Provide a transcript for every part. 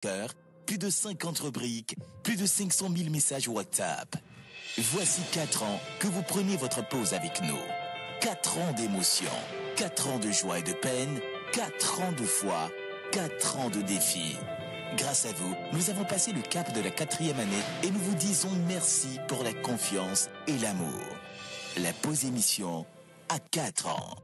cœur, plus de 50 rubriques, plus de 500 000 messages WhatsApp. Voici 4 ans que vous prenez votre pause avec nous. 4 ans d'émotion, 4 ans de joie et de peine, 4 ans de foi, 4 ans de défis. Grâce à vous, nous avons passé le cap de la 4e année et nous vous disons merci pour la confiance et l'amour. La pause émission à 4 ans.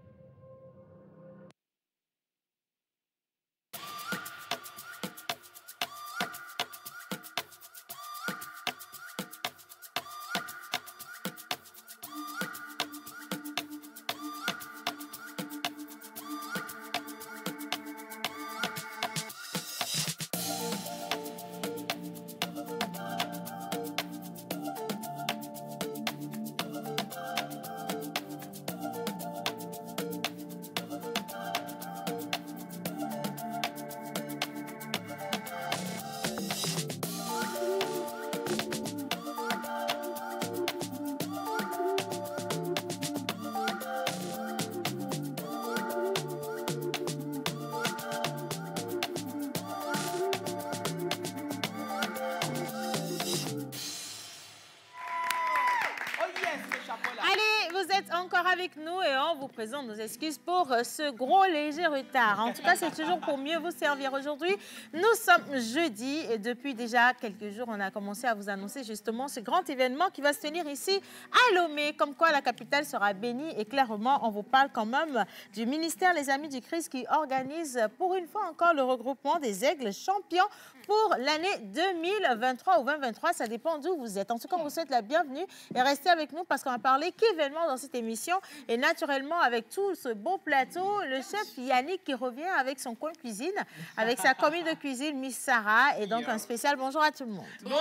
Encore avec nous et on vous présente nos excuses pour ce gros léger retard. En tout cas, c'est toujours pour mieux vous servir aujourd'hui. Nous sommes jeudi et depuis déjà quelques jours, on a commencé à vous annoncer justement ce grand événement qui va se tenir ici à Lomé. Comme quoi la capitale sera bénie et clairement, on vous parle quand même du ministère Les Amis du Christ qui organise pour une fois encore le regroupement des aigles champions pour l'année 2023 ou 2023. Ça dépend d'où vous êtes. En tout cas, on vous souhaite la bienvenue et restez avec nous parce qu'on va parler qu'événements dans cette émission. Et naturellement, avec tout ce beau plateau, le chef Yannick qui revient avec son coin cuisine, avec sa commis de cuisine, Miss Sarah. Et donc, un spécial bonjour à tout le monde. Bonjour,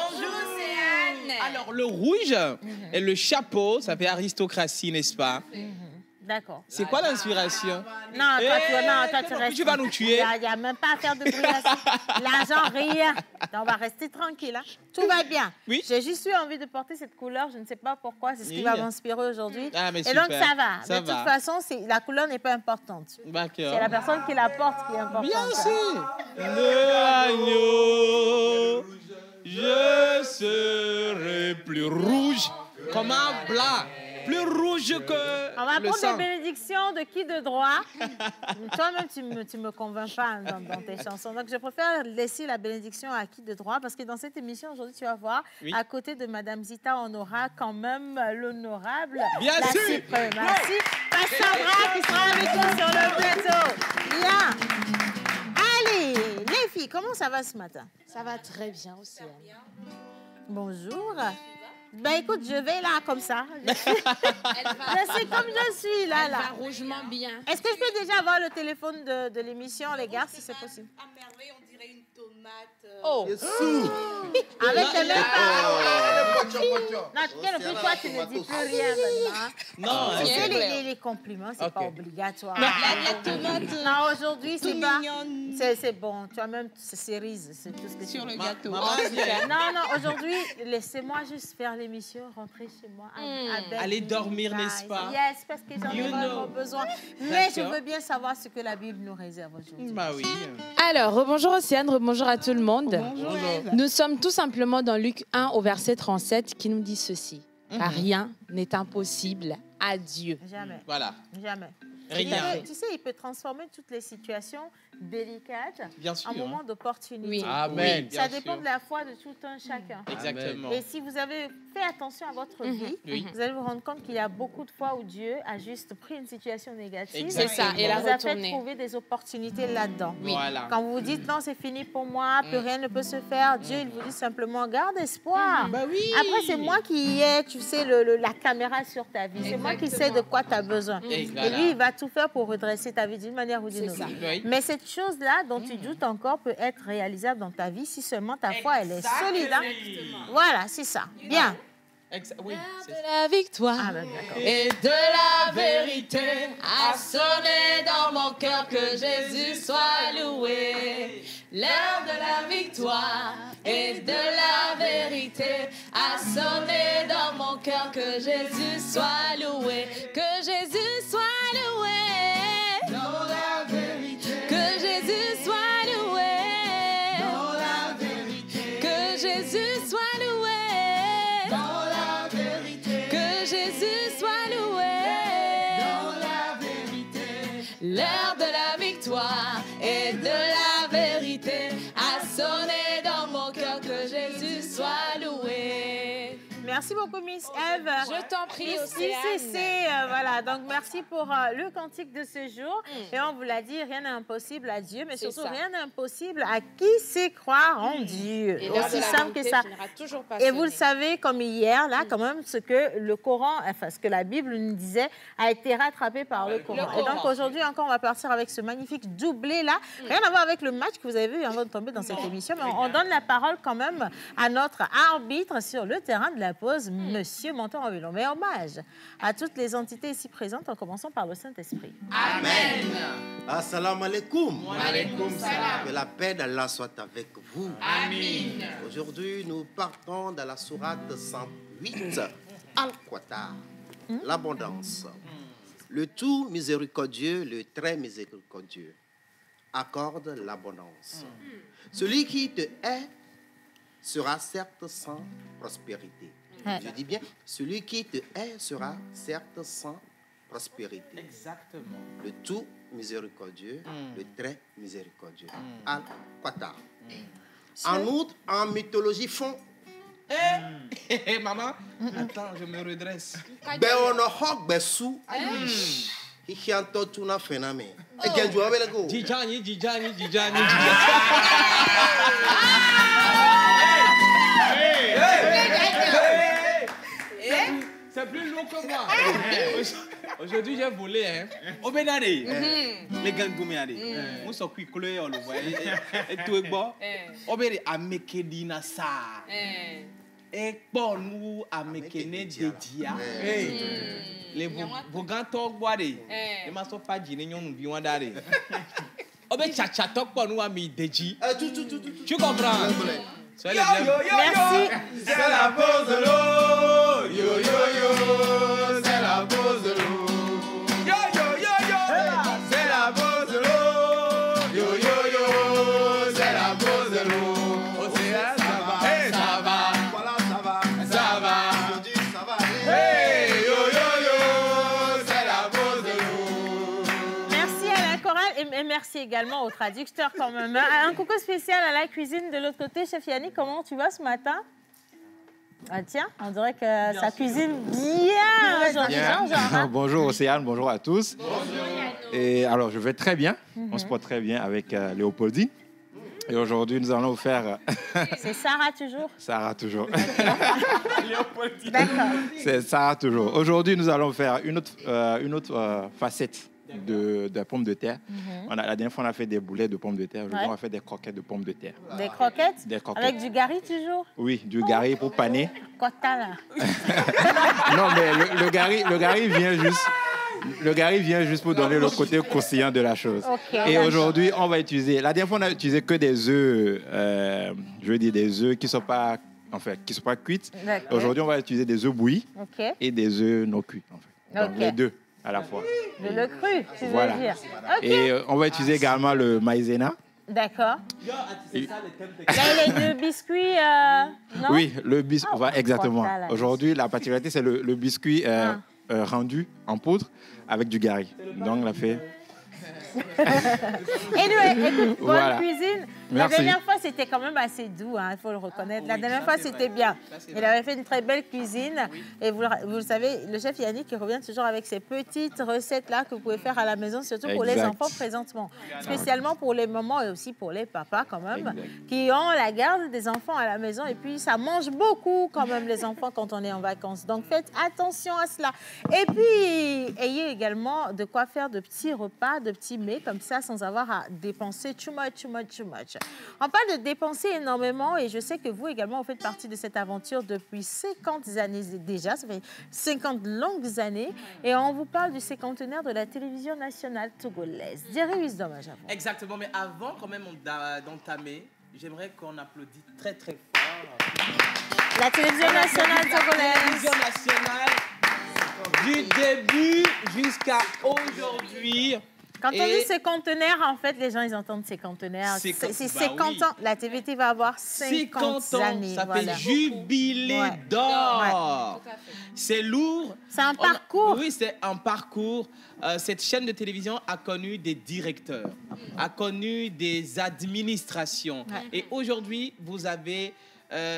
c'est Anne. Alors, le rouge et le chapeau, ça fait aristocratie, n'est-ce pas? D'accord. C'est quoi l'inspiration? Non, toi, tu restes. Tu vas nous tuer. Il n'y a même pas à faire de bruit là-dessus. L'argent, rien. On va rester tranquille. Hein. Tout va bien. Oui. J'ai juste eu envie de porter cette couleur. Je ne sais pas pourquoi. C'est ce qui va m'inspirer aujourd'hui. Ah, mais et super. donc, ça va. Ça de va. toute façon, la couleur n'est pas importante. D'accord. C'est la personne qui la porte qui est importante. Bien sûr. Le agneau, je serai plus rouge comme un blanc. Plus rouge que on va le prendre sang. des bénédictions de qui de droit. Toi-même, tu me convaincs pas dans tes chansons. Donc, je préfère laisser la bénédiction à qui de droit parce que dans cette émission, aujourd'hui, tu vas voir, à côté de Madame Zita, on aura quand même l'honorable, Bien la sûr. suprématie, Cassandra qui sera avec nous sur le plateau. Bien. Allez, les filles, comment ça va ce matin? Ça va très bien aussi. Bonjour. Ben écoute, je vais là comme ça. Je suis comme je suis là. Elle va rougement bien. Est-ce que je peux déjà avoir le téléphone de l'émission, les gars, si c'est possible? À merveille, on dirait une tomate. Oh. Avec tes mêmes Voiture. Non, le plus, toi, tu ne dis plus rien maintenant. Non. Tu sais, les compliments, c'est pas obligatoire. La tomate. Non, aujourd'hui, c'est pas... mignonne. C'est bon. Tu as même cerise, c'est tout ce que Sur tu le veux. gâteau. Non, aujourd'hui, laissez-moi juste faire l'émission, rentrer chez moi. Avec Aller une dormir, taille. n'est-ce pas? Yes, parce que j'en ai vraiment besoin. Mais je veux bien savoir ce que la Bible nous réserve aujourd'hui. Bah oui. Alors, rebonjour Océane, rebonjour à tout le monde. Bonjour. Nous sommes tout simplement dans Luc 1 au verset 37 qui nous dit ceci. Car rien n'est impossible à Dieu. Jamais. Voilà. Jamais. Rien. Tu sais, il peut transformer toutes les situations délicates Bien sûr. en moment d'opportunité. Oui. Amen. Ça dépend de la foi de tout un chacun. Exactement. Et si vous avez fait attention à votre vie, Oui. vous allez vous rendre compte qu'il y a beaucoup de fois où Dieu a juste pris une situation négative C'est ça, et la vous a fait retourner. trouver des opportunités là-dedans. Voilà. Quand vous vous dites non, c'est fini pour moi, plus rien ne peut se faire, Dieu il vous dit simplement garde espoir. Bah oui. Après, c'est moi qui ai, tu sais, la caméra sur ta vie. C'est moi qui sais de quoi tu as besoin. Et Et voilà. lui, il va tout faire pour redresser ta vie d'une manière ou d'une autre. Oui. Mais cette chose-là dont tu doutes encore peut être réalisable dans ta vie si seulement ta foi, elle est solide. Hein? Voilà, c'est ça. Bien. Oui. De la victoire Ah, ben, d'accord. et de la vérité a sonné dans mon cœur que Jésus soit loué. L'heure de la victoire et de la vérité a sonné dans mon cœur que Jésus soit loué. Que Jésus soit loué. Que Jésus soit loué. Jésus soit loué. Dans la vérité. Que Jésus soit loué. Dans la vérité. L'heure de la victoire et de la vérité a sonné dans mon cœur. Que Jésus soit loué. Merci beaucoup, Miss Eve. Je t'en prie, Miss Océane. CC, voilà, donc merci pour le cantique de ce jour. Et on vous l'a dit, rien n'est impossible à Dieu, mais C'est surtout ça. rien n'est impossible à qui sait croire en Dieu. Et l'heure de Aussi la simple que vérité ça. finira toujours par Et vous le sonner. savez, comme hier, là, quand même, ce que le Coran, enfin, ce que la Bible nous disait, a été rattrapé par le Coran. Et donc, aujourd'hui, encore, on va partir avec ce magnifique doublé-là. Rien à voir avec le match que vous avez vu avant de tomber dans cette émission, mais on donne la parole quand même à notre arbitre sur le terrain de la pause, Monsieur Montan-Robillon. Mais hommage à toutes les entités ici présentes, en commençant par le Saint-Esprit. Amen. Assalamu alaikum. Wa alaykoum salam. Que la paix d'Allah soit avec vous. Amin. Aujourd'hui, nous partons dans la sourate 108, Al-Qatar, l'abondance. Le tout miséricordieux, le très miséricordieux, accorde l'abondance. Celui qui te hait sera certes sans prospérité. Je dis bien, celui qui te hait sera certes sans prospérité. Exactement. Le tout miséricordieux, le très miséricordieux. Al-Qatar. En outre, en mythologie fond, Maman, attends, je me redresse. Beono hok besu, hikianto tuna fename. Egenju abelego. Djidjani, Djidjani, Djidjani, C'est plus long que moi. Aujourd'hui, j'ai volé. Hein. Obénade, les gangoumé, on s'en cuit cloué, on le voit. Et tout est bon. Obédé, à Mekedina ça. Et bon, nous, à Mekene de Dia. Les Bogantog boire. Les masses pas dîner, nous vivons d'aller. Obé, tchatok, pour nous, à Mideji. Tu comprends? Merci. C'est la pause de l'eau. Yo, yo, yo. C'est la pause de l'eau. Yo, yo, yo, yo. C'est la pause de l'eau. Yo, yo, yo. C'est la pause de l'eau. Océane, ça va. Hey, ça va. Voilà, ça va. Ça va. Aujourd'hui, ça va aller. Hey, yo, yo, yo. C'est la pause de l'eau. Merci à la chorale et merci également au traducteur quand même. Un coucou spécial à la cuisine de l'autre côté. Chef Yannick, comment tu vas ce matin? Ah tiens, on dirait que ça cuisine bien aujourd'hui. Jean-Jean. Bonjour Océane, bonjour à tous. Bonjour. Et alors, je vais très bien. On se porte très bien avec Léopoldie. Et aujourd'hui, nous allons vous faire... C'est Sarah toujours? Sarah toujours. D'accord. C'est Sarah toujours. Aujourd'hui, nous allons faire une autre facette de pommes de terre. La dernière fois, on a fait des boulets de pommes de terre. Aujourd'hui, on va faire des croquettes de pommes de terre. Des croquettes? Des croquettes. Avec du gari toujours? Oui, du gari pour paner. Quota là. Non, mais le gari vient juste... Le gari vient juste pour donner le côté croustillant de la chose. Okay, et aujourd'hui, on va utiliser... La dernière fois, on a utilisé que des œufs, je veux dire des œufs qui ne sont pas cuits. Aujourd'hui, on va utiliser des œufs bouillis et des œufs non cuits. En fait. Donc, les deux à la fois. Le cru, tu veux dire. Et on va utiliser également le maïzena. D'accord. Là, les deux biscuits, non? Oui, le biscuit, exactement. Voilà. Aujourd'hui, la particularité, c'est le biscuit rendu en poudre avec du gari. Donc, on l'a fait... Anyway, écoute, bonne Voilà. cuisine. Merci. La dernière fois, c'était quand même assez doux, hein, il faut le reconnaître. La dernière fois, c'était bien. Il avait fait une très belle cuisine. Et vous le savez, le chef Yannick, il revient toujours avec ces petites recettes-là que vous pouvez faire à la maison, surtout pour les enfants présentement. Spécialement pour les mamans et aussi pour les papas, quand même, qui ont la garde des enfants à la maison. Et puis, ça mange beaucoup, quand même, les enfants, quand on est en vacances. Donc, faites attention à cela. Et puis, ayez également de quoi faire de petits repas, de petits mets, comme ça, sans avoir à dépenser too much. On parle de dépenser énormément et je sais que vous également, vous faites partie de cette aventure depuis 50 années déjà. Ça fait 50 longues années. Et on vous parle du cinquantenaire de la télévision nationale togolaise. Jerry Wisdom à Japon. Exactement, mais avant quand même d'entamer, j'aimerais qu'on applaudisse très très fort. La télévision nationale togolaise. La télévision nationale du début jusqu'à aujourd'hui. Quand on dit cinquantenaire, en fait, les gens, ils entendent cinquantenaire. C'est 50 ans. La TVT va avoir 50 années. Ça fait jubilé d'or. C'est lourd. C'est un parcours. Oui, c'est un parcours. Cette chaîne de télévision a connu des directeurs, a connu des administrations. Et aujourd'hui, vous avez...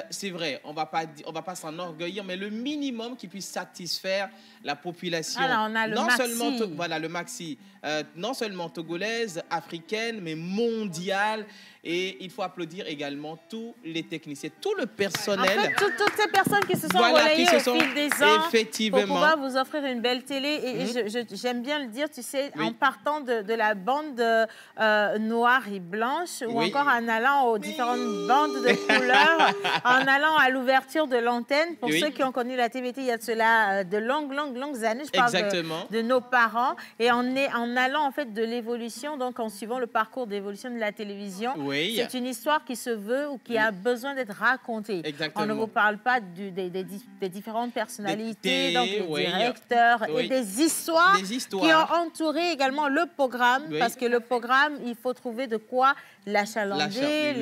c'est vrai, on va pas s'enorgueillir, mais le minimum qui puisse satisfaire la population. Alors, on a le Maxi. Voilà, le Maxi. Non seulement togolaise, africaine, mais mondiale. Et il faut applaudir également tous les techniciens, tout le personnel. En fait, toutes ces personnes qui se sont relayées au fil des ans effectivement, pour pouvoir vous offrir une belle télé. Et j'aime bien le dire, tu sais, en partant de la bande noire et blanche, ou encore en allant aux différentes bandes de couleurs, en allant à l'ouverture de l'antenne. Pour ceux qui ont connu la TVT, il y a de cela de longues années. Je parle de nos parents. Et en allant en fait de l'évolution, donc en suivant le parcours d'évolution de la télévision. C'est une histoire qui se veut ou qui a besoin d'être racontée. On ne vous parle pas des différentes personnalités, donc les directeurs et des histoires qui ont entouré également le programme, parce que le programme, il faut trouver de quoi l'achalander,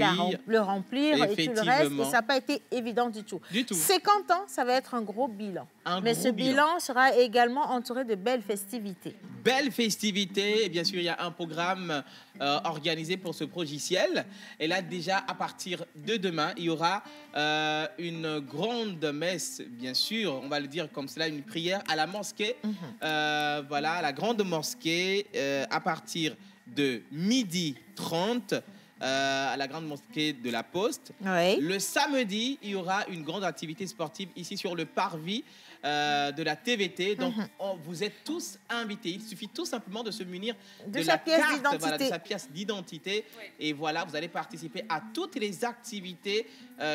le remplir et tout le reste. Et ça n'a pas été évident du tout. 50 ans, ça va être un gros bilan. Mais ce bilan sera également entouré de belles festivités. Belles festivités. Et bien sûr, il y a un programme organisé pour ce progiciel. Et là, déjà, à partir de demain, il y aura une grande messe, bien sûr, on va le dire comme cela, une prière à la mosquée. Voilà, à la grande mosquée, à partir de 12h30. À la grande mosquée de la Poste. Le samedi, il y aura une grande activité sportive ici sur le parvis de la TVT. Donc, vous êtes tous invités. Il suffit tout simplement de se munir de sa pièce d'identité. Voilà, de sa pièce d'identité. Et voilà, vous allez participer à toutes les activités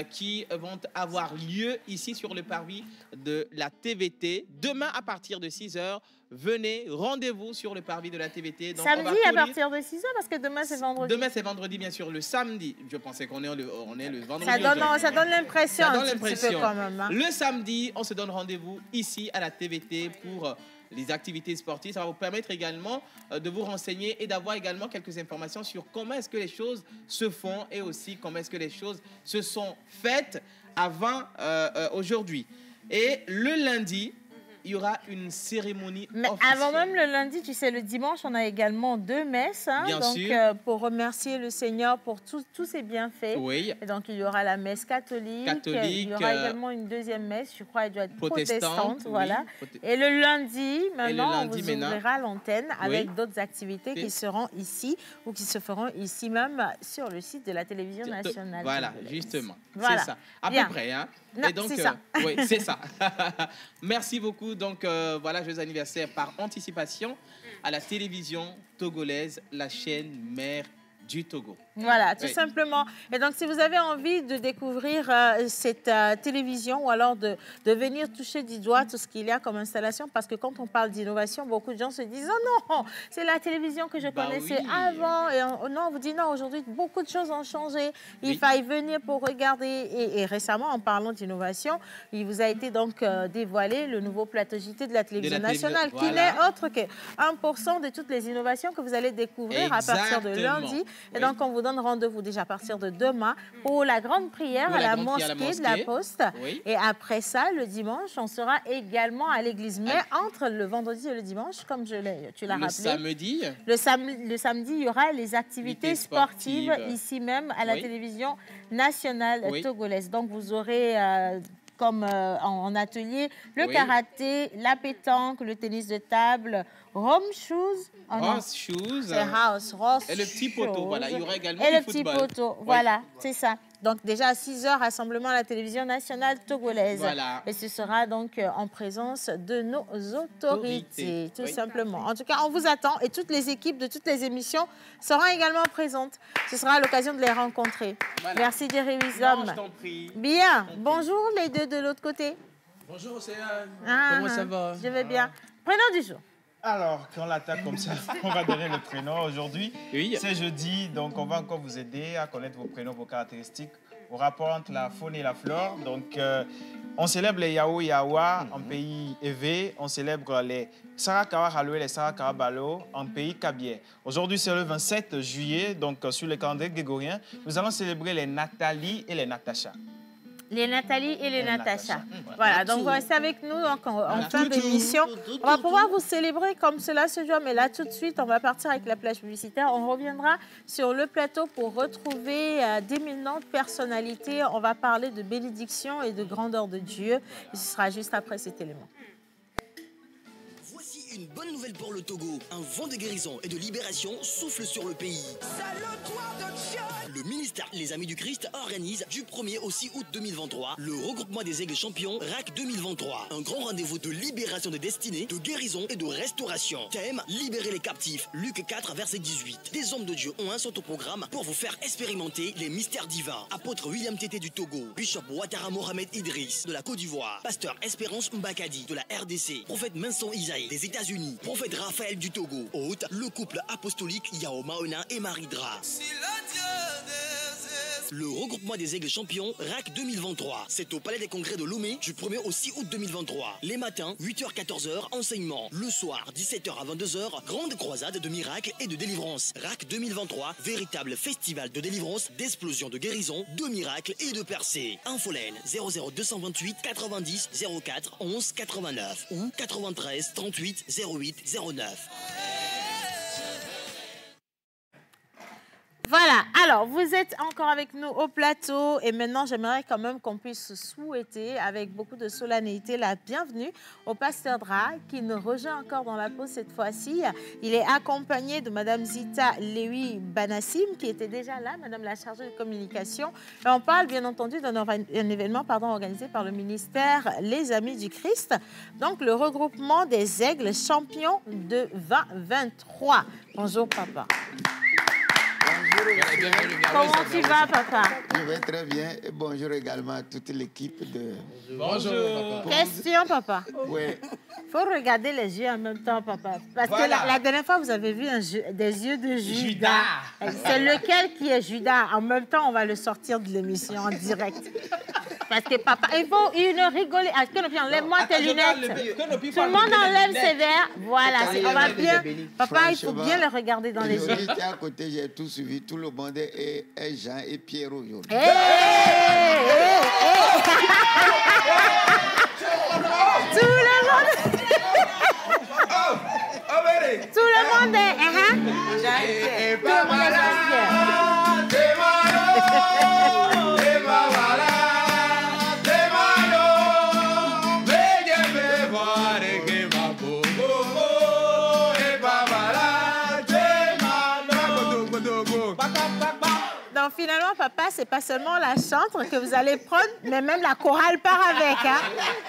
qui vont avoir lieu ici sur le parvis de la TVT. Demain, à partir de 6h, venez, rendez-vous sur le parvis de la TVT. Donc, samedi à partir de 6h, parce que demain c'est vendredi. Demain c'est vendredi, bien sûr. Le samedi, je pensais qu'on est le vendredi. Ça donne l'impression. Ça donne l'impression. Quand même, hein. Le samedi, on se donne rendez-vous ici à la TVT pour les activités sportives. Ça va vous permettre également de vous renseigner et d'avoir également quelques informations sur comment est-ce que les choses se font et aussi comment est-ce que les choses se sont faites avant aujourd'hui. Et le lundi, il y aura une cérémonie officielle. Avant même le lundi, tu sais, le dimanche, on a également 2 messes. Hein, bien donc, sûr. Pour remercier le Seigneur pour tous ses bienfaits. Et donc, il y aura la messe catholique. Il y aura également une deuxième messe, je crois, elle doit être protestante. Voilà. Et le lundi, maintenant, on vous ouvrira l'antenne avec d'autres activités qui seront ici ou qui se feront ici même sur le site de la télévision nationale. Voilà, justement. Voilà. C'est ça. À peu près, hein. Non, et donc, c'est ça. Oui, c'est ça. Merci beaucoup. Donc, voilà, joyeux anniversaire par anticipation à la télévision togolaise, la chaîne mère du Togo. Voilà, tout simplement. Et donc, si vous avez envie de découvrir cette télévision ou alors de venir toucher du doigt tout ce qu'il y a comme installation, parce que quand on parle d'innovation, beaucoup de gens se disent « Oh non, c'est la télévision que je connaissais avant. » Et non, on vous dit « Non, aujourd'hui, beaucoup de choses ont changé. Il faille venir pour regarder. » Et récemment, en parlant d'innovation, il vous a été donc dévoilé le nouveau plateau JT de la télévision nationale, qui n'est autre que 1% de toutes les innovations que vous allez découvrir à partir de lundi. Et donc, on vous donne rendez-vous déjà à partir de demain pour la grande prière à la mosquée de la Poste. Et après ça, le dimanche, on sera également à l'église. Mais entre le vendredi et le dimanche, comme tu l'as rappelé, le samedi, il y aura les activités sportives ici même à la télévision nationale togolaise. Donc, vous aurez... comme en atelier, le karaté, la pétanque, le tennis de table, Rome Shoes. Rose Shoes. C'est House, Rose et le petit poteau, voilà. Il y aura également et du le football. petit poteau, voilà, c'est ça. Donc déjà à 6h, rassemblement à la télévision nationale togolaise. Voilà. Et ce sera donc en présence de nos autorités, tout simplement. En tout cas, on vous attend et toutes les équipes de toutes les émissions seront également présentes. Ce sera l'occasion de les rencontrer. Voilà. Merci Jerry Wisdom. Je t'en prie. Bien. Bonjour les deux de l'autre côté. Bonjour Océane. Comment ça va? Je vais bien. Prénom du jour. Alors, quand on l'attaque comme ça, on va donner le prénom. Aujourd'hui, c'est jeudi, donc on va encore vous aider à connaître vos prénoms, vos caractéristiques au rapport entre la faune et la flore. Donc, on célèbre les Yao Yawa en pays Evé. On célèbre les Sarakawa Halo et les Sarakawa Balo en pays Kabier. Aujourd'hui, c'est le 27 juillet, donc sur le calendrier grégorien, nous allons célébrer les Nathalie et les Natacha. Les Nathalie et les Natacha. Voilà, donc vous restez avec nous donc, en fin d'émission. On va pouvoir vous célébrer comme cela se doit, mais là tout de suite, on va partir avec la plage publicitaire. On reviendra sur le plateau pour retrouver d'éminentes personnalités. On va parler de bénédiction et de grandeur de Dieu. Et ce sera juste après cet élément. Une bonne nouvelle pour le Togo. Un vent de guérison et de libération souffle sur le pays. C'est le droit de Dieu. Le ministère Les Amis du Christ organise du 1er au 6 août 2023 le regroupement des aigles champions RAC 2023. Un grand rendez-vous de libération de destinée, de guérison et de restauration. Thème, libérer les captifs. Luc 4, verset 18. Des hommes de Dieu ont un sont au programme pour vous faire expérimenter les mystères divins. Apôtre William Tété du Togo, Bishop Ouattara Mohamed Idriss de la Côte d'Ivoire, Pasteur Espérance Mbakadi de la RDC, Prophète Vincent Isaïe des États-Unis, Prophète Raphaël du Togo. Hôte, le couple apostolique Yao Maona et Marie Dra. Le regroupement des aigles champions RAC 2023. C'est au Palais des Congrès de Lomé du 1er au 6 août 2023. Les matins, 8h-14h, enseignement. Le soir, 17h à 22h, grande croisade de miracles et de délivrance. RAC 2023, véritable festival de délivrance, d'explosion, de guérison, de miracles et de percées. Infolène 00228 90 04 11 89 ou 93 38 08 09. Voilà, alors vous êtes encore avec nous au plateau et maintenant j'aimerais quand même qu'on puisse souhaiter avec beaucoup de solennité la bienvenue au pasteur Dra qui nous rejoint encore dans la pause cette fois-ci. Il est accompagné de Madame Zita Lewi Banassim qui était déjà là, Madame la chargée de communication. Et on parle bien entendu d'un événement organisé par le ministère Les Amis du Christ, donc le regroupement des aigles champions de 2023. Bonjour papa. Comment tu vas, papa? Je vais très bien et bonjour également à toute l'équipe de... Bonjour. Question, papa. Oui. Il faut regarder les yeux en même temps, papa. Parce que la dernière fois, vous avez vu des yeux de Judas. C'est lequel qui est Judas? En même temps, on va le sortir de l'émission en direct. Parce que papa, il faut rigoler. Enlève-moi tes lunettes. Tout le monde enlève ses verres. Voilà, on va bien. Papa, il faut bien le regarder dans les yeux. J'étais à côté, j'ai tout suivi. Tout le monde est Jean et Pierre aujourd'hui. Tout le monde. Tout le monde est. Tout le monde Donc finalement, papa, c'est pas seulement la chantre que vous allez prendre, mais même la chorale part avec. Hein?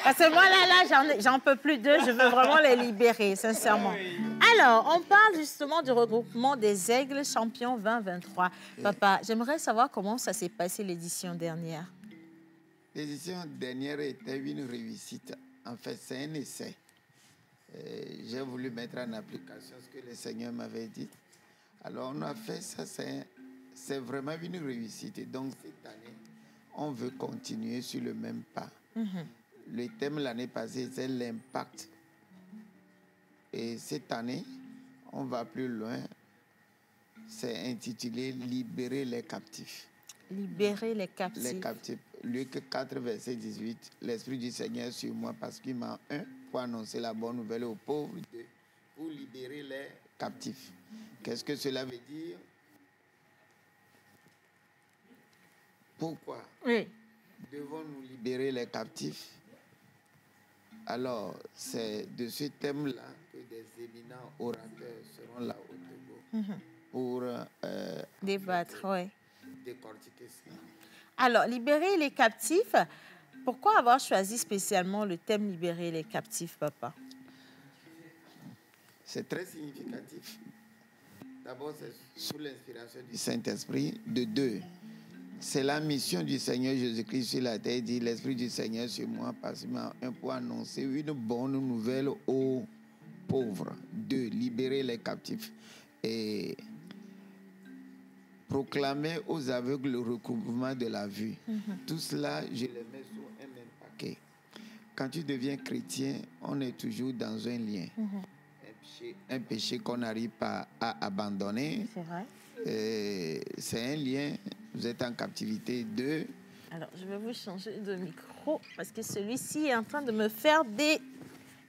Parce que moi, là, j'en peux plus d'eux. Je veux vraiment les libérer, sincèrement. Alors, on parle justement du regroupement des aigles champions 2023. Papa, j'aimerais savoir comment ça s'est passé l'édition dernière. L'édition dernière était une réussite. En fait, c'est un essai. J'ai voulu mettre en application ce que le Seigneur m'avait dit. Alors, on a fait ça, c'est vraiment une réussite. Et donc, cette année, on veut continuer sur le même pas. Le thème l'année passée, c'est l'impact. Et cette année, on va plus loin. C'est intitulé « Libérer les captifs ». Libérer les captifs. Les captifs. Luc 4, verset 18. « L'Esprit du Seigneur est sur moi parce qu'il m'a pour annoncer la bonne nouvelle aux pauvres, pour libérer les captifs. » Qu'est-ce que cela veut dire? Pourquoi devons-nous libérer les captifs? Alors, c'est de ce thème-là que des éminents orateurs seront là au Togo pour débattre, décortiquer cela. Alors, libérer les captifs, pourquoi avoir choisi spécialement le thème libérer les captifs, papa? C'est très significatif. D'abord, c'est sous l'inspiration du Saint-Esprit. De deux, c'est la mission du Seigneur Jésus-Christ sur la terre. Il dit, l'Esprit du Seigneur sur moi, parce qu'il m'a pour annoncer une bonne nouvelle aux pauvres. Deux, libérer les captifs. Et proclamer aux aveugles le recouvrement de la vue. Tout cela, je les mets sur un même paquet. Quand tu deviens chrétien, on est toujours dans un lien. Un péché qu'on n'arrive pas à abandonner. C'est vrai. C'est un lien. Vous êtes en captivité de... Alors, je vais vous changer de micro parce que celui-ci est en train de me faire des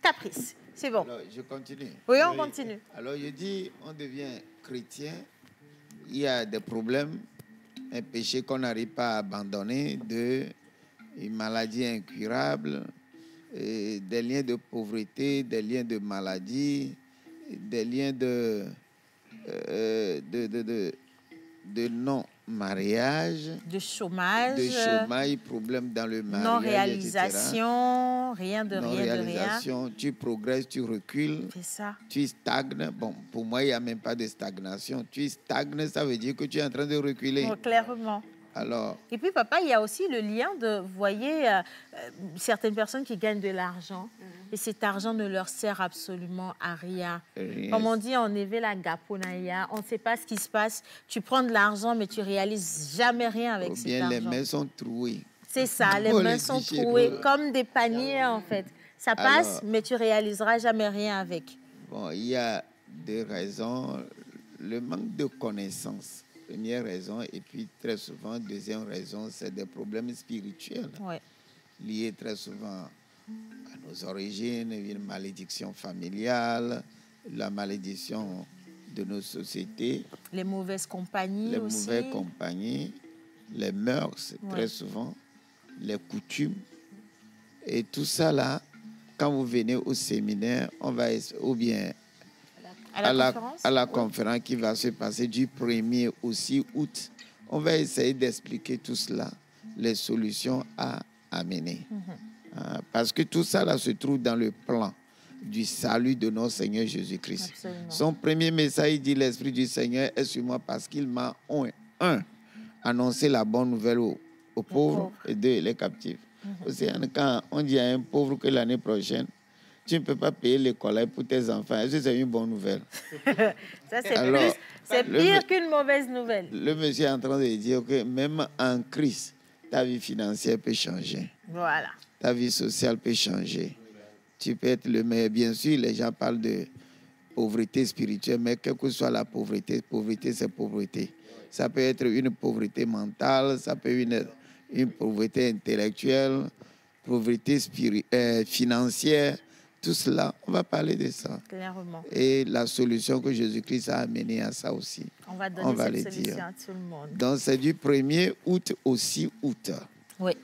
caprices. C'est bon. Alors, je continue. Oui, on continue. Alors, je dis, on devient chrétien. Il y a des problèmes, un péché qu'on n'arrive pas à abandonner, une maladie incurable, des liens de pauvreté, des liens de maladie, des liens de non-mariage, de chômage, problèmes dans le mariage, non-réalisation, rien de rien. Tu progresses, tu recules, tu stagnes. Bon, pour moi, il n'y a même pas de stagnation. Tu stagnes, ça veut dire que tu es en train de reculer. Oh, clairement. Alors, et puis, papa, il y a aussi le lien de, vous voyez, certaines personnes qui gagnent de l'argent et cet argent ne leur sert absolument à rien. Comme on dit, on éveille la gaponaya, on ne sait pas ce qui se passe. Tu prends de l'argent, mais tu ne réalises jamais rien avec cet argent. Les mains sont trouées. C'est ça, les mains sont trouées, comme des paniers, en fait. Ça passe, mais tu ne réaliseras jamais rien avec. Bon, il y a deux raisons. Le manque de connaissances. Première raison, et puis très souvent, deuxième raison, c'est des problèmes spirituels liés très souvent à nos origines, une malédiction familiale, la malédiction de nos sociétés. Les mauvaises compagnies aussi. Les mauvaises compagnies, les mœurs, très souvent, les coutumes. Et tout ça là, quand vous venez au séminaire, on va, ou bien à la conférence qui va se passer du 1er au 6 août, on va essayer d'expliquer tout cela, les solutions à amener. Parce que tout ça là se trouve dans le plan du salut de notre Seigneur Jésus-Christ. Son premier message, il dit, l'Esprit du Seigneur est sur moi parce qu'il m'a, annoncé la bonne nouvelle aux pauvres et les captifs. Aussi, quand on dit à un pauvre que l'année prochaine, tu ne peux pas payer l'école pour tes enfants. Est-ce que c'est une bonne nouvelle? Ça, c'est pire qu'une mauvaise nouvelle. Le monsieur est en train de dire que même en crise, ta vie financière peut changer. Voilà. Ta vie sociale peut changer. Tu peux être le meilleur. Bien sûr, les gens parlent de pauvreté spirituelle, mais quelle que soit la pauvreté, c'est pauvreté. Ça peut être une pauvreté mentale, ça peut être une pauvreté intellectuelle, pauvreté financière. Tout cela, on va parler de ça. Clairement. Et la solution que Jésus-Christ a amenée à ça aussi. On va donner cette solution à tout le monde. Donc, c'est du 1er août au 6 août. Oui.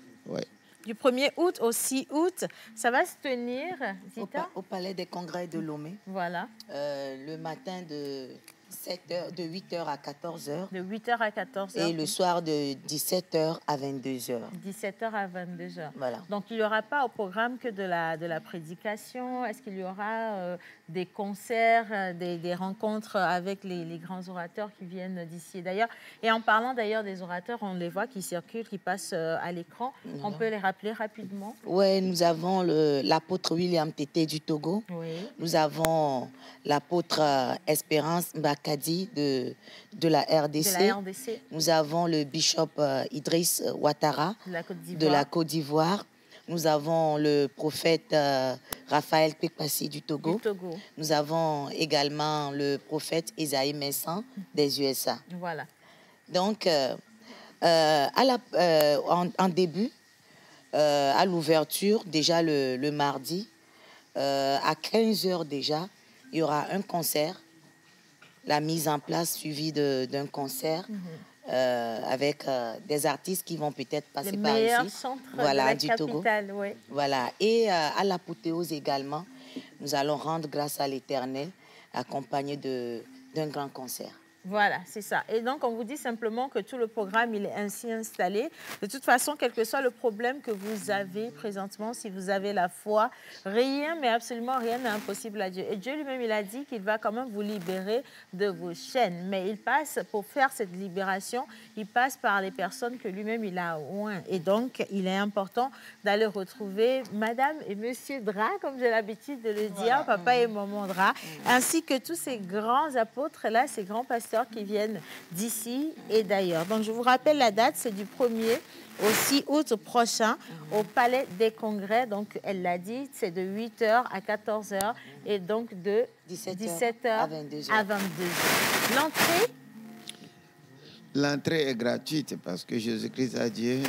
Du 1er août au 6 août, ça va se tenir, Zita? Au Palais des Congrès de Lomé. Voilà. Le matin de 8h à 14h. De 8h à 14h. Et le soir de 17h à 22h. 17h à 22h. Voilà. Donc, il n'y aura pas au programme que de la prédication. Est-ce qu'il y aura des concerts, des rencontres avec les grands orateurs qui viennent d'ici d'ailleurs? Et en parlant d'ailleurs des orateurs, on les voit qui circulent, qui passent à l'écran. Voilà. On peut les rappeler rapidement? Oui, nous avons l'apôtre William Tété du Togo. Oui. Nous avons l'apôtre Espérance Mbakadi de la RDC. Nous avons le bishop Idriss Ouattara de la Côte d'Ivoire. Nous avons le prophète Raphaël Kwekpassi du Togo. Nous avons également le prophète Esaïe Messan des USA. Voilà. Donc, en début, à l'ouverture, déjà le mardi, à 15h déjà, il y aura un concert, la mise en place suivie d'un concert avec des artistes qui vont peut-être passer par ici. Voilà, du Togo. Oui. Voilà. Et à l'apothéose également, nous allons rendre grâce à l'Éternel, accompagné d'un grand concert. Voilà, c'est ça. Et donc, on vous dit simplement que tout le programme, il est ainsi installé. De toute façon, quel que soit le problème que vous avez présentement, si vous avez la foi, rien, mais absolument rien n'est impossible à Dieu. Et Dieu lui-même, il a dit qu'il va quand même vous libérer de vos chaînes. Mais il passe, pour faire cette libération, il passe par les personnes que lui-même il a loin. Et donc, il est important d'aller retrouver Madame et Monsieur Dra, comme j'ai l'habitude de le dire, Papa et Maman Dra, ainsi que tous ces grands apôtres-là, ces grands pasteurs qui viennent d'ici et d'ailleurs. Donc, je vous rappelle la date, c'est du 1er au 6 août prochain au Palais des Congrès. Donc, elle l'a dit, c'est de 8h à 14h et donc de 17h à 22h. L'entrée? L'entrée est gratuite parce que Jésus-Christ a dit,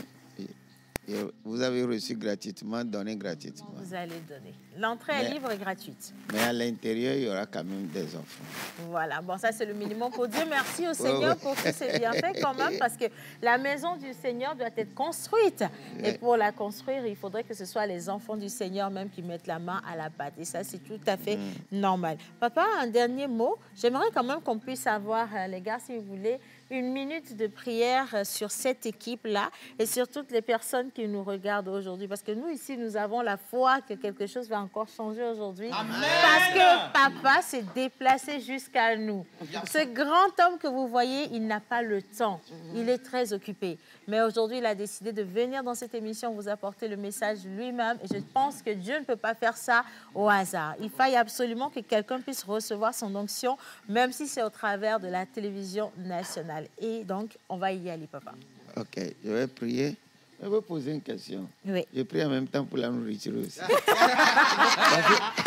vous avez reçu gratuitement, donnez gratuitement. Vous allez donner. L'entrée est libre et gratuite. Mais à l'intérieur, il y aura quand même des enfants. Voilà, bon, ça c'est le minimum pour Dieu. Merci au Seigneur pour tous ces bienfaits quand même, parce que la maison du Seigneur doit être construite. Et pour la construire, il faudrait que ce soit les enfants du Seigneur même qui mettent la main à la pâte. Et ça, c'est tout à fait normal. Papa, un dernier mot. J'aimerais quand même qu'on puisse avoir, les gars, si vous voulez, une minute de prière sur cette équipe-là et sur toutes les personnes qui nous regardent aujourd'hui. Parce que nous, ici, nous avons la foi que quelque chose va encore changer aujourd'hui. Parce que papa s'est déplacé jusqu'à nous. Ce grand homme que vous voyez, il n'a pas le temps. Il est très occupé. Mais aujourd'hui, il a décidé de venir dans cette émission vous apporter le message lui-même. Et je pense que Dieu ne peut pas faire ça au hasard. Il faille absolument que quelqu'un puisse recevoir son onction, même si c'est au travers de la télévision nationale. Et donc, on va y aller, papa. Ok, je vais prier. Je vais poser une question. Oui. Je prie en même temps pour la nourriture aussi. Ça, c'est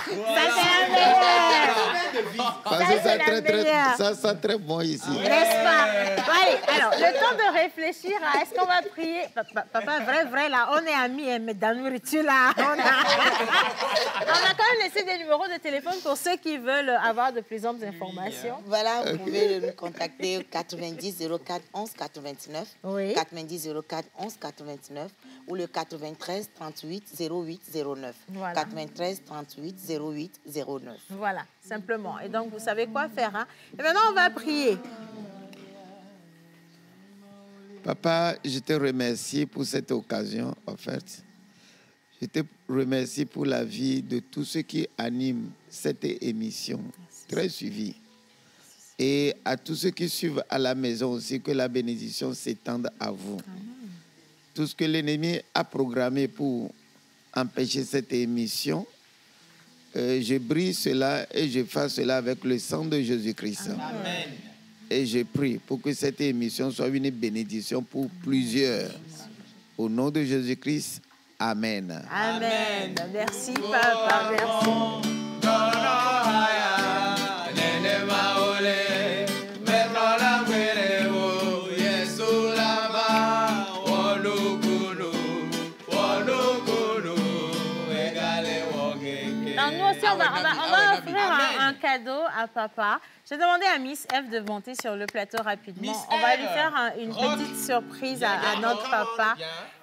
la meilleure. Parce que ça sent très bon ici. N'est-ce pas? Bon, allez, alors, le temps de réfléchir à est-ce qu'on va prier. Papa, vrai, là, on est amis, hein, mais dans la nourriture, là, on a quand même laissé des numéros de téléphone pour ceux qui veulent avoir de plus amples informations. Voilà, vous pouvez nous contacter au 90 04 11 89. Oui. 90 04 11 89. Ou le 93 38 08 09. Voilà. 93 38 08 09. Voilà, simplement. Et donc, vous savez quoi faire. Hein? Et maintenant, on va prier. Papa, je te remercie pour cette occasion offerte. Je te remercie pour la vie de tous ceux qui animent cette émission, très suivie. Et à tous ceux qui suivent à la maison aussi, que la bénédiction s'étende à vous. Amen. Tout ce que l'ennemi a programmé pour empêcher cette émission, je brise cela et je fais cela avec le sang de Jésus-Christ. Amen. Et je prie pour que cette émission soit une bénédiction pour plusieurs. Au nom de Jésus-Christ, Amen. Amen. Merci, Papa. Merci. On va offrir un cadeau à papa. J'ai demandé à Miss F de monter sur le plateau rapidement. On va lui faire une petite surprise à notre papa.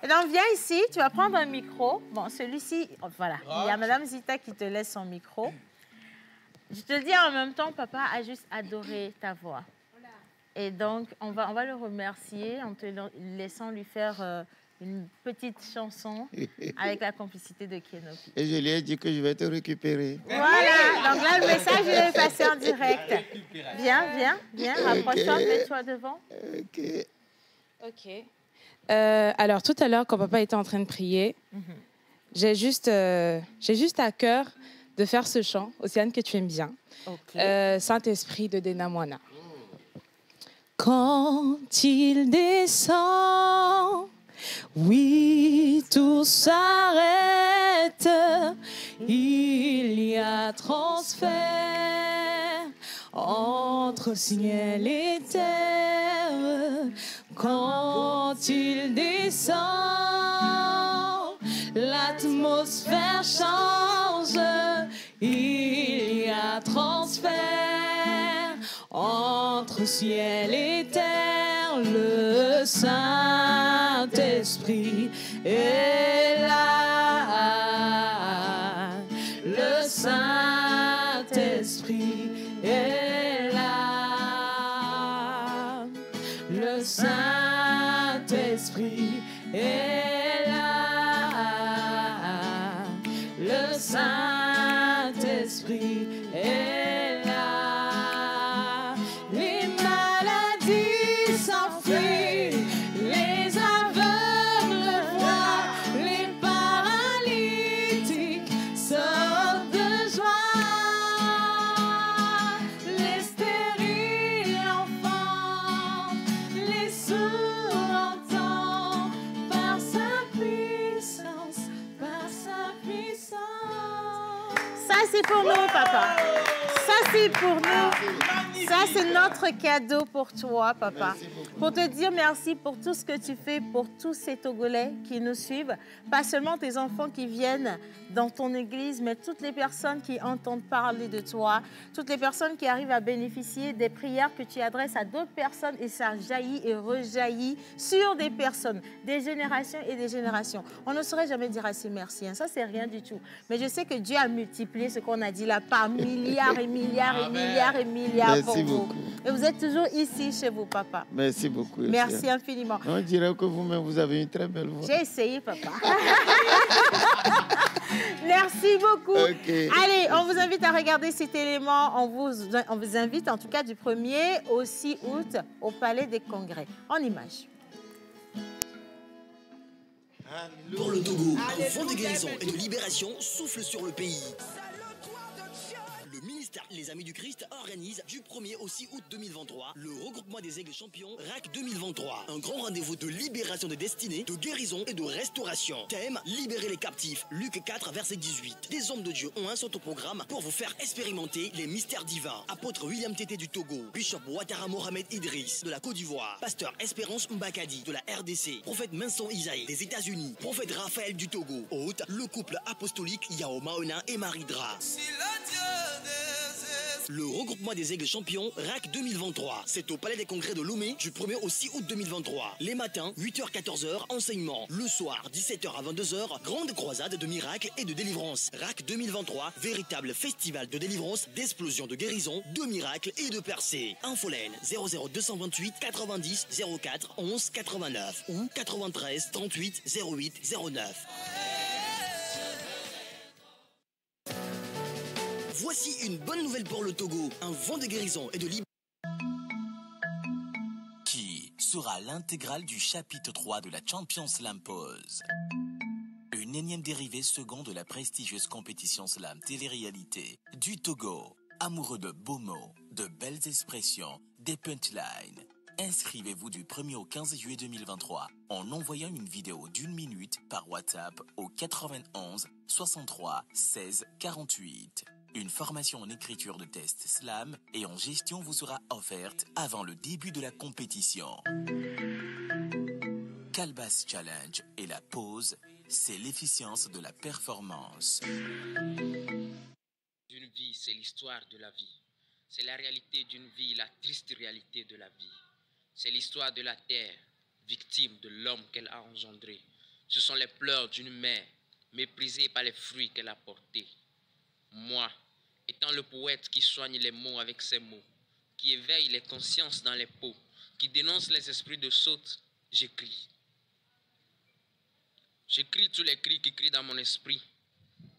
Et donc, viens ici, tu vas prendre un micro. Bon, celui-ci, voilà. Il y a Madame Zita qui te laisse son micro. Je te dis en même temps, papa a juste adoré ta voix. Et donc, on va le remercier en te laissant lui faire... une petite chanson avec la complicité de Kenopi. Et je lui ai dit que je vais te récupérer. Voilà, donc là, le message, il est passé en direct. Viens, rapproche-toi, mets-toi devant. Ok. Alors, tout à l'heure, quand papa était en train de prier, j'ai juste à cœur de faire ce chant, Océane, que tu aimes bien. Saint-Esprit de Dena Moana. Quand il descend, oui, tout s'arrête, il y a transfert entre ciel et terre. Quand il descend, l'atmosphère change, il y a transfert entre ciel et terre. Le Saint-Esprit est là. Le Saint-Esprit est là. Le Saint-Esprit est là. Le Saint-Esprit est là. Les maladies s'enfuient. c'est pour nous, papa. Ça, c'est pour nous. Ça, c'est notre cadeau pour toi, papa. Pour te dire merci pour tout ce que tu fais pour tous ces Togolais qui nous suivent. Pas seulement tes enfants qui viennent dans ton église, mais toutes les personnes qui entendent parler de toi, toutes les personnes qui arrivent à bénéficier des prières que tu adresses à d'autres personnes et ça jaillit et rejaillit sur des personnes, des générations et des générations. On ne saurait jamais dire assez merci, hein. Ça, c'est rien du tout. Mais je sais que Dieu a multiplié ce qu'on a dit là par milliards et milliards et milliards et milliards. Merci beaucoup. Et vous êtes toujours ici chez vous, papa. Merci beaucoup. Merci infiniment. On dirait que vous-même, vous avez une très belle voix. J'ai essayé, papa. Merci beaucoup. Okay. Allez, on vous invite à regarder cet élément. On vous invite en tout cas du 1er au 6 août au Palais des Congrès. En images. Pour le Togo, un vent de guérison et de libération souffle sur le pays. Le ministère Les Amis du Christ organise du 1er au 6 août 2023 le regroupement des aigles champions RAC 2023. Un grand rendez-vous de libération de destinée, de guérison et de restauration. Thème, libérer les captifs. Luc 4, verset 18. Des hommes de Dieu ont un sont au programme pour vous faire expérimenter les mystères divins. Apôtre William Tété du Togo, Bishop Ouattara Mohamed Idriss de la Côte d'Ivoire, Pasteur Espérance Mbakadi de la RDC, Prophète Vincent Isaïe des États-Unis, Prophète Raphaël du Togo. Hôte, le couple apostolique Yao Maona et Marie Dra. Le regroupement des aigles champions RAC 2023. C'est au Palais des Congrès de Lomé du 1er au 6 août 2023. Les matins, 8h-14h, enseignement. Le soir, 17h à 22h, grande croisade de miracles et de délivrance. RAC 2023, véritable festival de délivrance, d'explosion, de guérison, de miracles et de percées. Infolène 00228 90 04 11 89 ou 93 38 08 09. Voici une bonne nouvelle pour le Togo, un vent de guérison et de libération. Qui sera l'intégrale du chapitre 3 de la Champions Slam Pause. Une énième dérivée seconde de la prestigieuse compétition slam télé-réalité du Togo. Amoureux de beaux mots, de belles expressions, des punchlines. Inscrivez-vous du 1er au 15 juillet 2023 en envoyant une vidéo d'1 minute par WhatsApp au 91 63 16 48. Une formation en écriture de test slam et en gestion vous sera offerte avant le début de la compétition. Calbas Challenge et la pause, c'est l'efficience de la performance. D'une vie, c'est l'histoire de la vie. C'est la réalité d'une vie, la triste réalité de la vie. C'est l'histoire de la terre, victime de l'homme qu'elle a engendré. Ce sont les pleurs d'une mère, méprisée par les fruits qu'elle a portés. Moi, étant le poète qui soigne les mots avec ses mots, qui éveille les consciences dans les peaux, qui dénonce les esprits de saute, j'écris. J'écris tous les cris qui crient dans mon esprit,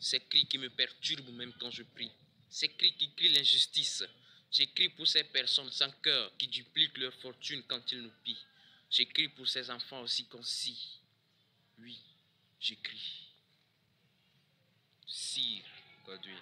ces cris qui me perturbent même quand je prie, ces cris qui crient l'injustice. J'écris pour ces personnes sans cœur qui dupliquent leur fortune quand ils nous pillent. J'écris pour ces enfants aussi concis. Oui, j'écris. Sire Godwin.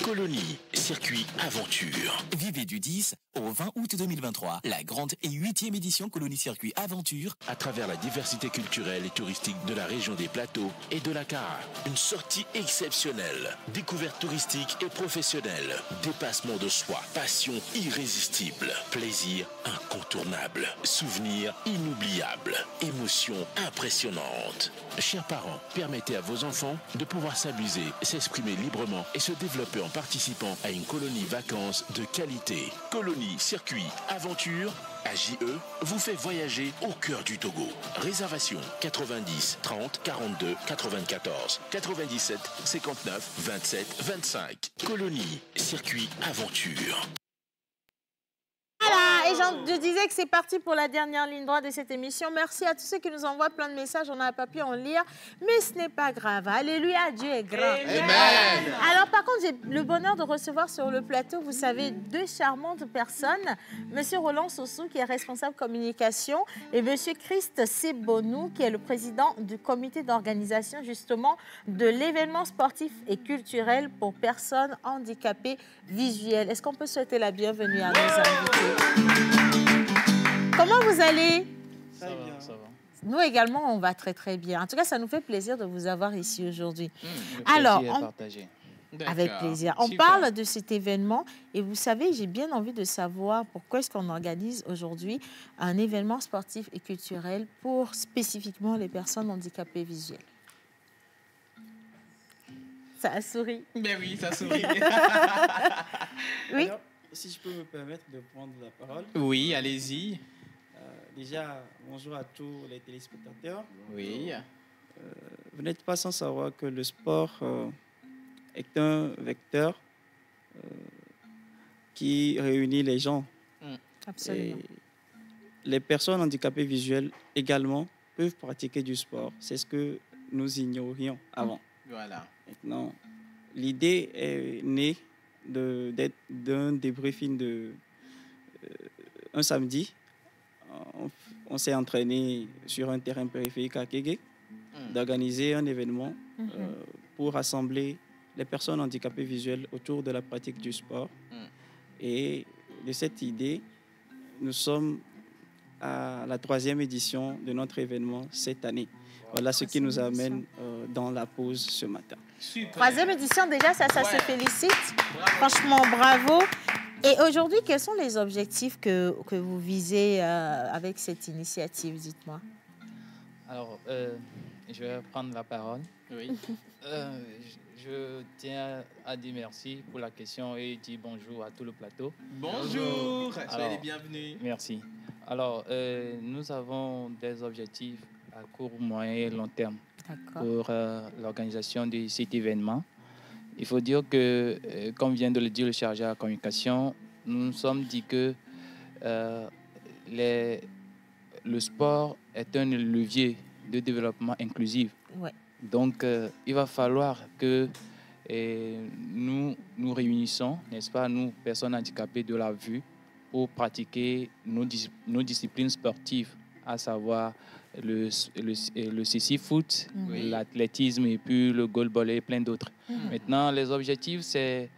Colonie, circuit aventure. Vivez du 10 au 20 août 2023 la grande et 8e édition Colonie Circuit Aventure à travers la diversité culturelle et touristique de la région des Plateaux et de la Cara. Une sortie exceptionnelle, découverte touristique et professionnelle, dépassement de soi, passion irrésistible, plaisir incontournable, souvenirs inoubliables, émotions impressionnantes. Chers parents, permettez à vos enfants de pouvoir s'amuser, s'exprimer librement et se développer en participant à une colonie vacances de qualité. Colonie, circuit, aventure, AJE vous fait voyager au cœur du Togo. Réservation 90 30 42 94 97 59 27 25. Colonie, circuit, aventure. Voilà, et je disais que c'est parti pour la dernière ligne droite de cette émission. Merci à tous ceux qui nous envoient plein de messages. On n'a pas pu en lire, mais ce n'est pas grave. Alléluia, Dieu est grand. Amen. Alors, par contre, j'ai le bonheur de recevoir sur le plateau, vous savez, deux charmantes personnes. Monsieur Roland Sossou, qui est responsable communication, et Monsieur Christ Sebonou, qui est le président du comité d'organisation, justement, de l'événement sportif et culturel pour personnes handicapées visuelles. Est-ce qu'on peut souhaiter la bienvenue à nos invités? Comment vous allez? Ça va, ça va. Nous également, on va très très bien. En tout cas, ça nous fait plaisir de vous avoir ici aujourd'hui. Alors, avec plaisir. On parle de cet événement et vous savez, j'ai bien envie de savoir pourquoi est-ce qu'on organise aujourd'hui un événement sportif et culturel pour spécifiquement les personnes handicapées visuelles. Ça a souri. Ben oui, ça sourit. Oui. Alors, si je peux me permettre de prendre la parole. Oui, allez-y. Déjà, bonjour à tous les téléspectateurs. Oui. Vous n'êtes pas sans savoir que le sport est un vecteur qui réunit les gens. Absolument. Et les personnes handicapées visuelles également peuvent pratiquer du sport. C'est ce que nous ignorions avant. Voilà. Maintenant, l'idée est née d'un débriefing un samedi. On s'est entraîné sur un terrain périphérique à Kégué d'organiser un événement pour rassembler les personnes handicapées visuelles autour de la pratique du sport. Et de cette idée, nous sommes à la 3e édition de notre événement cette année. Voilà ce qui nous amène dans la pause ce matin. Super. 3e édition, déjà, ça se félicite. Bravo. Franchement, bravo. Et aujourd'hui, quels sont les objectifs que vous visez avec cette initiative, dites-moi? Alors, je vais prendre la parole. Oui. Je tiens à dire merci pour la question et dire bonjour à tout le plateau. Bonjour, soyez les bienvenus. Merci. Alors, nous avons des objectifs à court, moyen et long terme pour l'organisation de cet événement. Il faut dire que, comme vient de le dire le chargé à la communication, nous nous sommes dit que le sport est un levier de développement inclusif. Ouais. Donc, il va falloir que nous nous réunissons, n'est-ce pas, nous, personnes handicapées de la vue, pour pratiquer nos disciplines sportives, à savoir le CC-foot, l'athlétisme et puis le goalball et plein d'autres. Maintenant, les objectifs, c'est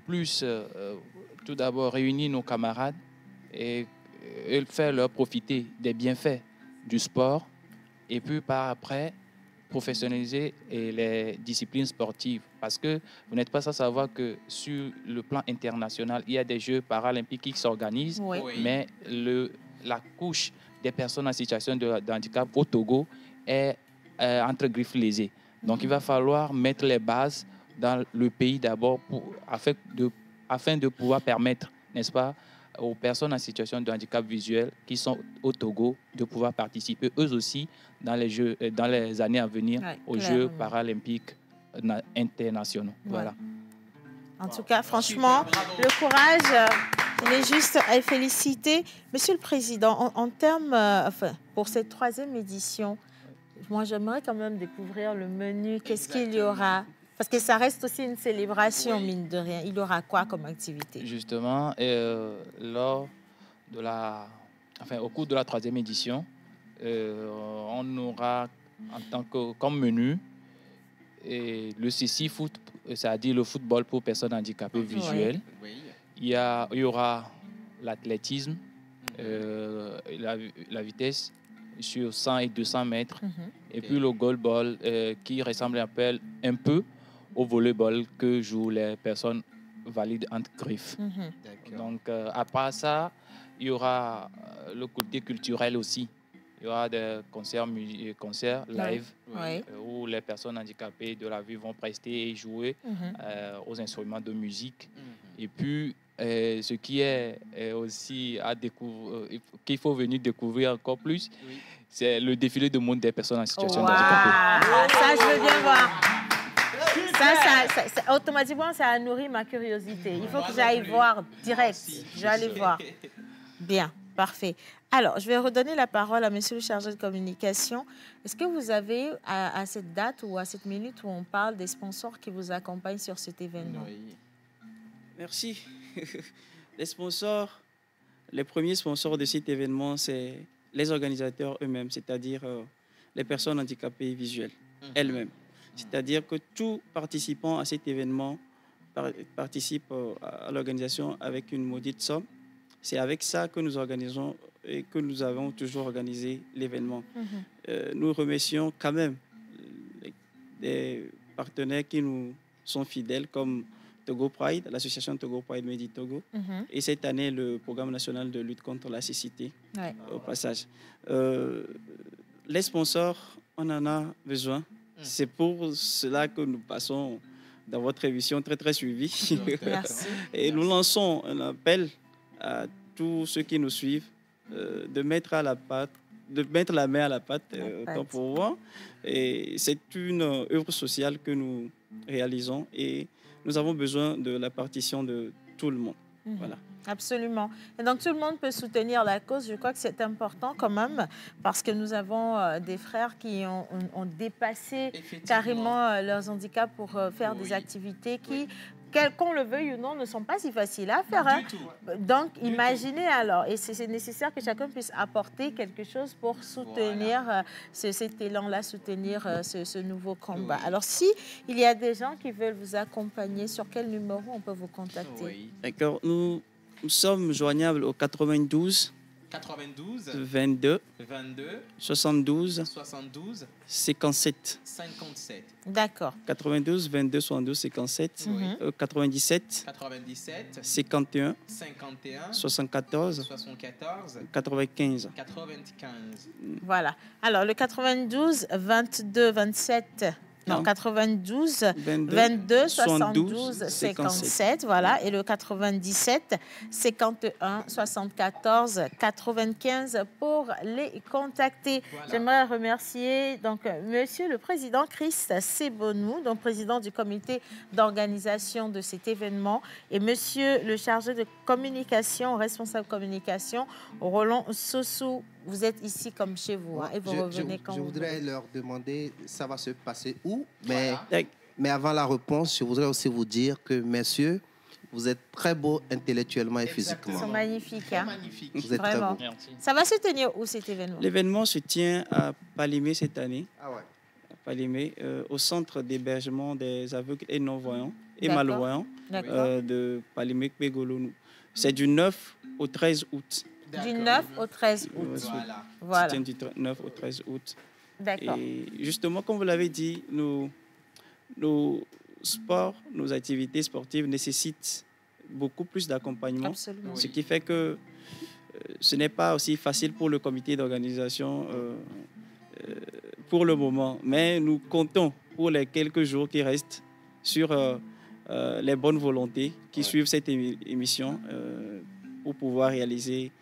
plus, tout d'abord, réunir nos camarades et faire leur profiter des bienfaits du sport et puis par après, professionnaliser les disciplines sportives. Parce que vous n'êtes pas sans savoir que sur le plan international, il y a des Jeux paralympiques qui s'organisent, mais la couche des personnes en situation de handicap au Togo est entre griffes lésées. Donc, il va falloir mettre les bases dans le pays d'abord afin de pouvoir permettre, n'est-ce pas, aux personnes en situation de handicap visuel qui sont au Togo de pouvoir participer eux aussi dans les années à venir aux Jeux paralympiques internationaux. Ouais. Voilà. En tout cas, franchement, le courage, il est juste à féliciter. Monsieur le Président, en termes, pour cette 3e édition, moi, j'aimerais quand même découvrir le menu. Qu'est-ce qu'il y aura? Parce que ça reste aussi une célébration, mine de rien. Il y aura quoi comme activité? Justement, au cours de la 3e édition, on aura comme menu le CC-foot, c'est-à-dire le football pour personnes handicapées visuelles. Oui. Il y aura l'athlétisme, la vitesse sur 100 et 200 mètres, et puis le goalball qui ressemble un peu au volleyball que jouent les personnes valides entre griffes. Donc, à part ça, il y aura le côté culturel aussi. Il y aura des concerts live où les personnes handicapées de la vue vont prester et jouer aux instruments de musique. Et puis, ce qui est aussi à découvrir, qu'il faut venir découvrir encore plus, c'est le défilé de mode des personnes en situation de handicap. Ça, je veux bien voir. Ça, automatiquement, ça a nourri ma curiosité. Il faut que j'aille voir direct. Je vais aller voir. Bien, parfait. Alors, je vais redonner la parole à monsieur le chargé de communication. Est-ce que vous avez, à cette date ou à cette minute où on parle des sponsors qui vous accompagnent sur cet événement? Merci. Les sponsors, les premiers sponsors de cet événement, c'est les organisateurs eux-mêmes, c'est-à-dire les personnes handicapées visuelles elles-mêmes. C'est-à-dire que tout participant à cet événement participe à l'organisation avec une maudite somme. C'est avec ça que nous organisons et que nous avons toujours organisé l'événement. Nous remercions quand même les partenaires qui nous sont fidèles, comme Togo Pride, l'association Togo Pride Medi Togo, et cette année, le programme national de lutte contre la cécité, au passage. Les sponsors, on en a besoin. C'est pour cela que nous passons dans votre émission très suivie. Merci. Et nous lançons un appel à tous ceux qui nous suivent de mettre la main à la pâte, autant pour moi. Et c'est une œuvre sociale que nous réalisons et nous avons besoin de la partition de tout le monde. Voilà. Absolument. Et donc, tout le monde peut soutenir la cause. Je crois que c'est important quand même parce que nous avons des frères qui ont dépassé carrément leurs handicaps pour faire des activités qui, qu'on le veuille ou non, ne sont pas si faciles à faire. Hein. Donc, imaginez alors. Et c'est nécessaire que chacun puisse apporter quelque chose pour soutenir cet élan-là, soutenir ce nouveau combat. Alors, si il y a des gens qui veulent vous accompagner, sur quel numéro on peut vous contacter? D'accord. Nous sommes joignables au 92 22 72 57. D'accord. 92 22 72 57. 97 51 74 95. Voilà. Alors, le 92 22 27. Non, 92, 22, 72, 57, voilà. Et le 97, 51, 74, 95 pour les contacter. Voilà. J'aimerais remercier donc Monsieur le Président Christ Sebonou, donc président du comité d'organisation de cet événement, et Monsieur le chargé de communication, responsable communication, Roland Sossou. Vous êtes ici comme chez vous et vous revenez quand vous voulez. Je voudrais leur demander, ça va se passer où? Mais avant la réponse, je voudrais aussi vous dire que, messieurs, vous êtes très beaux intellectuellement et physiquement. Ils sont magnifiques. Hein? Vous êtes très beaux. Ça va se tenir où cet événement? L'événement se tient à Palimé cette année. À Palimé, au centre d'hébergement des aveugles et non-voyants et malvoyants de Palimé-Pégolonou. C'est du 9 au 13 août. Du 9 au 13 août. Voilà. Du 9 au 13 août. D'accord. Et justement, comme vous l'avez dit, nos sports, nos activités sportives nécessitent beaucoup plus d'accompagnement. Absolument. Ce qui fait que ce n'est pas aussi facile pour le comité d'organisation pour le moment. Mais nous comptons pour les quelques jours qui restent sur les bonnes volontés qui suivent cette émission pour pouvoir réaliser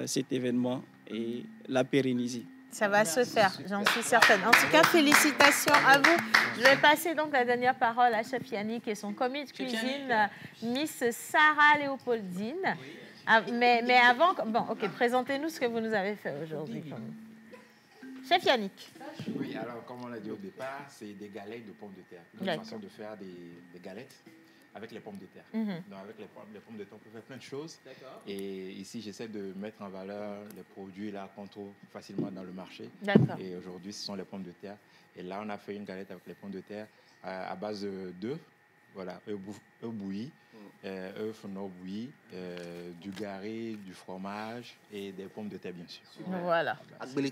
cet événement et la pérenniser. Ça va se faire, j'en suis certaine. En tout cas, félicitations à vous. Je vais passer donc la dernière parole à Chef Yannick et son commis de cuisine, Miss Sarah Léopoldine. Mais avant, bon, ok, présentez-nous ce que vous nous avez fait aujourd'hui. Chef Yannick. Oui, alors comme on l'a dit au départ, c'est des galettes de pommes de terre. Une façon de faire des galettes avec les pommes de terre. Donc avec les pommes de terre, on peut faire plein de choses. Et ici, j'essaie de mettre en valeur les produits là qu'on trouve facilement dans le marché. Et aujourd'hui, ce sont les pommes de terre. Et là, on a fait une galette avec les pommes de terre à base d'œufs, voilà, œufs bouillis, œufs non bouillis, du garri, du fromage et des pommes de terre, bien sûr. Voilà.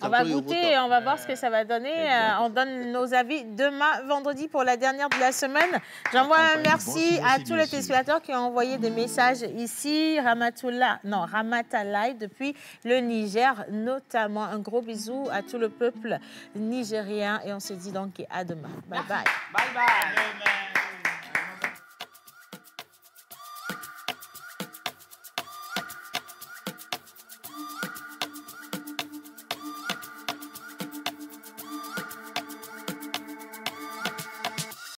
On va goûter et on va voir ce que ça va donner. On donne nos avis demain, vendredi, pour la dernière de la semaine. J'envoie un merci à tous les téléspectateurs qui ont envoyé des messages ici. Ramatalai depuis le Niger, notamment. Un gros bisou à tout le peuple nigérien et on se dit donc à demain. Bye bye. Bye bye.